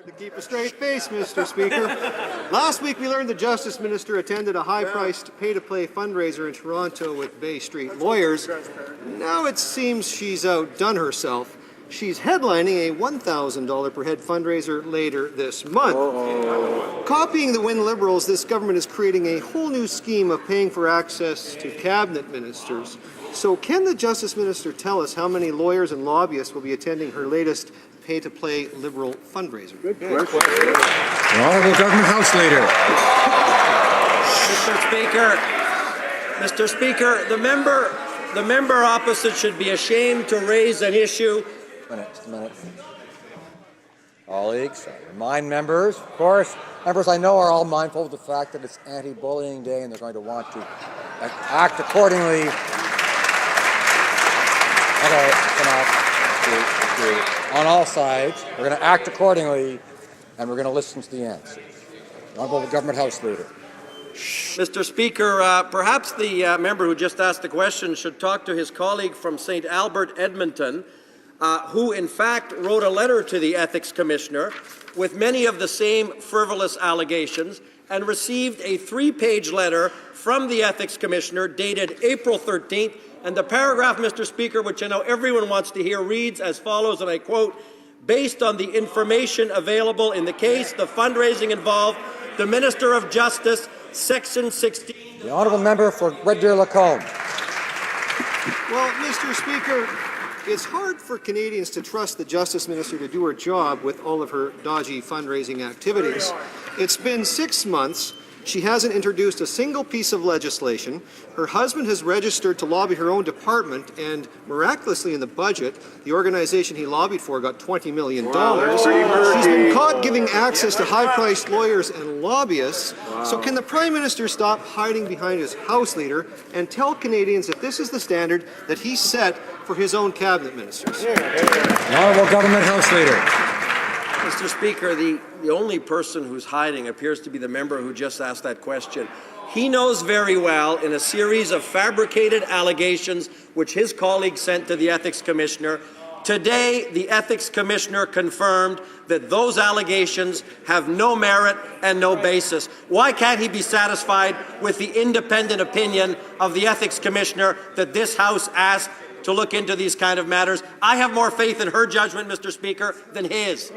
To keep a straight face, Mr. Speaker. Last week we learned the Justice Minister attended a high-priced pay-to-play fundraiser in Toronto with Bay Street lawyers. Now it seems she's outdone herself. She's headlining a $1,000 per head fundraiser later this month. Copying the Wynne Liberals, this government is creating a whole new scheme of paying for access to cabinet ministers. So can the Justice Minister tell us how many lawyers and lobbyists will be attending her latest pay-to-play Liberal fundraiser? Good question. The Honourable Government House Leader. Mr. Speaker, the member opposite should be ashamed to raise an issue. Just a minute. Colleagues, I remind members, of course, members I know are all mindful of the fact that it's anti-bullying day and they're going to want to act accordingly. On all sides, we're going to act accordingly and we're going to listen to the answers. Honourable Government House Leader. Mr. Speaker, perhaps the member who just asked the question should talk to his colleague from St. Albert, Edmonton, who in fact wrote a letter to the Ethics Commissioner with many of the same frivolous allegations and received a 3-page letter from the Ethics Commissioner dated April 13th. And the paragraph, Mr. Speaker, which I know everyone wants to hear, reads as follows, and I quote, "Based on the information available in the case, the fundraising involved the Minister of Justice, Section 16. The Honourable Member for Red Deer Lacombe. Well, Mr. Speaker, it's hard for Canadians to trust the Justice Minister to do her job with all of her dodgy fundraising activities. It's been 6 months. She hasn't introduced a single piece of legislation. Her husband has registered to lobby her own department, and miraculously in the budget, the organization he lobbied for got $20 million. She's been caught giving access to high-priced lawyers and lobbyists. So can the Prime Minister stop hiding behind his House Leader and tell Canadians that this is the standard that he set for his own cabinet ministers? The Honourable Government House Leader. Mr. Speaker, the only person who's hiding appears to be the member who just asked that question. He knows very well, in a series of fabricated allegations which his colleague sent to the Ethics Commissioner, today the Ethics Commissioner confirmed that those allegations have no merit and no basis. Why can't he be satisfied with the independent opinion of the Ethics Commissioner that this House asked to look into these kind of matters? I have more faith in her judgment, Mr. Speaker, than his.